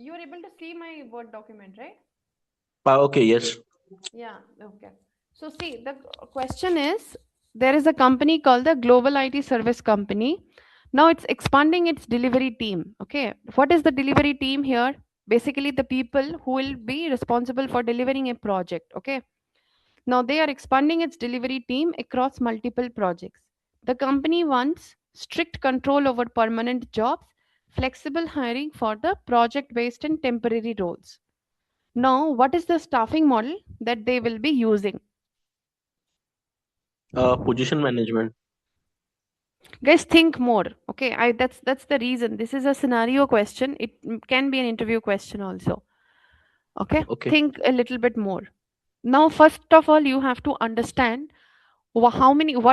You are able to see my Word document, right? Okay, yes. Yeah, okay. So see, the question is, there is a company called the Global IT Service Company. Now it's expanding its delivery team. Okay. What is the delivery team here? Basically, the people who will be responsible for delivering a project. Okay. Now they are expanding its delivery team across multiple projects. The company wants strict control over permanent jobs, flexible hiring for the project based and temporary roles. Now, what is the staffing model that they will be using? Position management. Guys, think more. Okay, that's the reason. This is a scenario question. It can be an interview question also. Okay, Okay. think a little bit more. Now, first of all, you have to understand what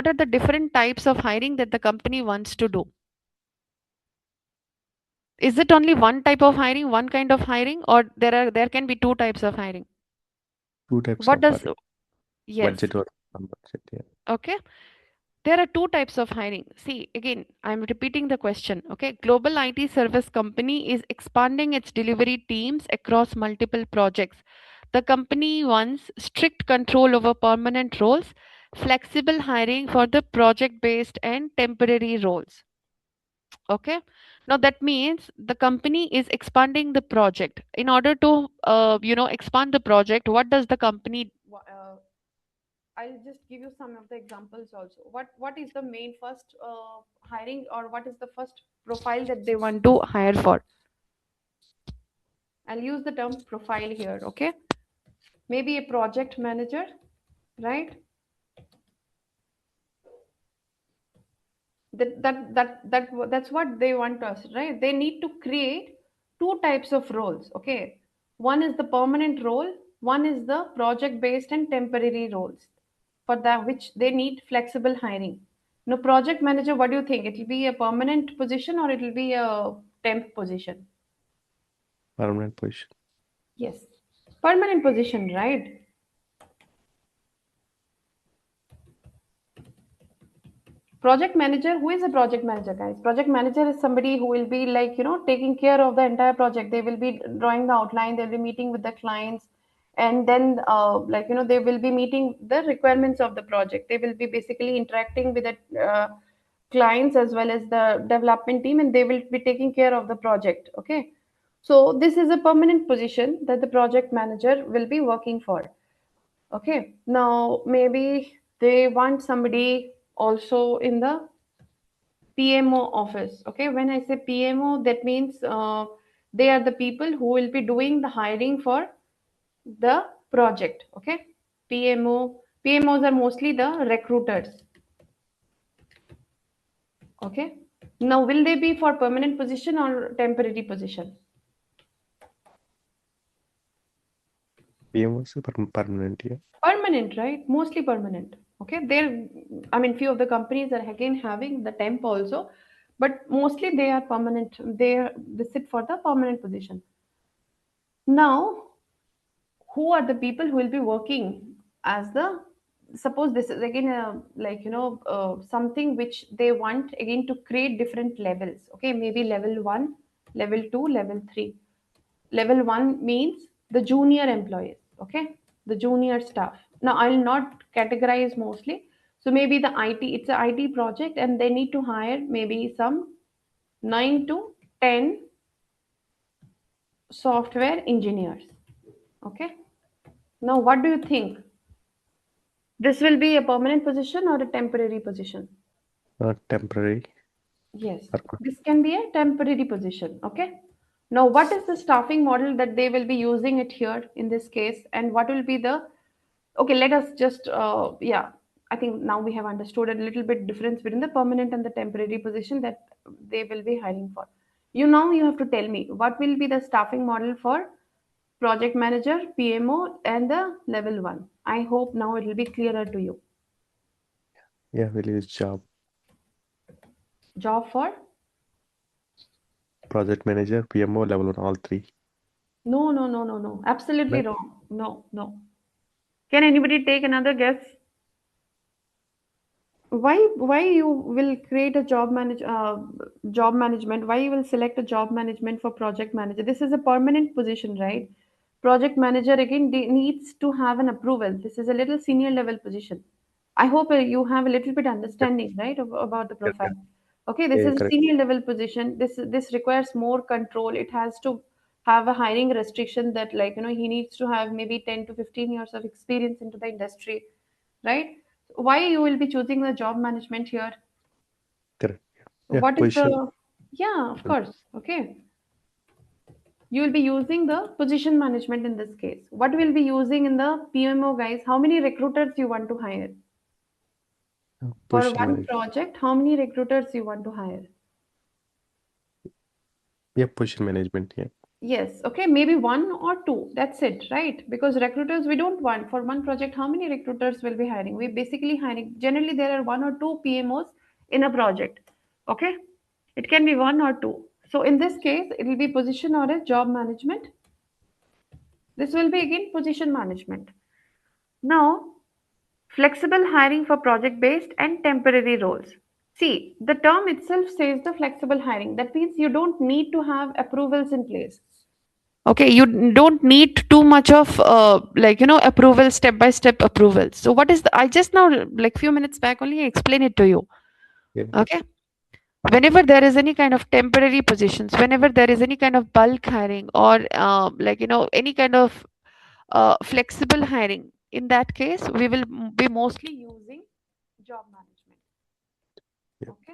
are the different types of hiring that the company wants to do. Is it only one type of hiring, one kind of hiring, or there can be two types of hiring? Two types What of does hiring. yes? Budget or non-budget. Yeah. Okay. There are two types of hiring. See, again, I'm repeating the question. Okay. Global IT service company is expanding its delivery teams across multiple projects. The company wants strict control over permanent roles, flexible hiring for the project based and temporary roles. Okay. Now that means the company is expanding the project. In order to, expand the project, what does the company I'll just give you some of the examples also. What is the main first hiring, or what is the first profile that they want to hire for? I'll use the term profile here, okay? Maybe a project manager, right? That's what they want us, right? They need to create two types of roles, okay? One is the permanent role, one is the project based and temporary roles. For that, which they need flexible hiring. Now, project manager, what do you think? It will be a permanent position or it will be a temp position? Permanent position. Yes, permanent position, right? Project manager, who is a project manager, guys? Project manager is somebody who will be like, taking care of the entire project. They will be drawing the outline, they'll be meeting with the clients, and then, they will be meeting the requirements of the project. They will be basically interacting with the clients as well as the development team, and they will be taking care of the project. Okay. So, this is a permanent position that the project manager will be working for. Okay. Now, maybe they want somebody also in the PMO office. Okay. When I say PMO, that means they are the people who will be doing the hiring for the project. Okay. PMOs are mostly the recruiters. Okay. Now, will they be for permanent position or temporary position? PM was permanent. Yeah. Permanent, right? Mostly permanent. Okay. I mean, few of the companies are again having the temp also, but mostly they are permanent. They sit for the permanent position. Now, who are the people who will be working as the, suppose this is again something which they want again to create different levels. Okay, maybe level 1, level 2, level 3. Level 1 means the junior employees. Okay, the junior staff. Now I'll not categorize mostly. So maybe the IT, it's a IT project and they need to hire maybe some 9 to 10 software engineers. Okay, now what do you think? This will be a permanent position or a temporary position? Temporary. Yes, Or this can be a temporary position. Okay. Now, what is the staffing model that they will be using it here in this case, and what will be the? Okay, let us just yeah. I think now we have understood a little bit difference between the permanent and the temporary position that they will be hiring for. You have to tell me what will be the staffing model for project manager, PMO, and the level 1. I hope now it will be clearer to you. yeah, will use job. Job for? Project manager, PMO, level 1, all three. No, no, no, no, no. Absolutely No? wrong. No, no. Can anybody take another guess? why you will create a job management, why you will select a job management for project manager? This is a permanent position, right? Project manager again needs to have an approval. This is a little senior level position. I hope you have a little bit Yeah, understanding, right, about the yeah, yeah, profile. Okay, yeah, this yeah, is a correct. senior level position. This requires more control. It has to have a hiring restriction that, like, he needs to have maybe 10 to 15 years of experience into the industry, right? Why you will be choosing the job management here? Correct. Yeah, What is position. the, yeah, of course. Okay, you will be using the position management in this case. What will be using in the PMO, guys? How many recruiters you want to hire for Position one management. project? How many recruiters you want to hire? Yeah, position management. Yeah, Yes, okay, maybe one or two. That's it, right? Because recruiters we don't want for one project. How many recruiters will be hiring? We basically hiring. Generally, there are one or two PMOs in a project. Okay, it can be one or two. So in this case, it will be position or a job management. This will be again position management. Now, flexible hiring for project based and temporary roles. See, the term itself says the flexible hiring. That means you don't need to have approvals in place. Okay, you don't need too much of approval, step by step approval. So what is the, I just now, like few minutes back only I explained it to you. yeah, Okay, whenever there is any kind of temporary positions, whenever there is any kind of bulk hiring or any kind of flexible hiring, in that case we will be mostly using job management. yeah. Okay.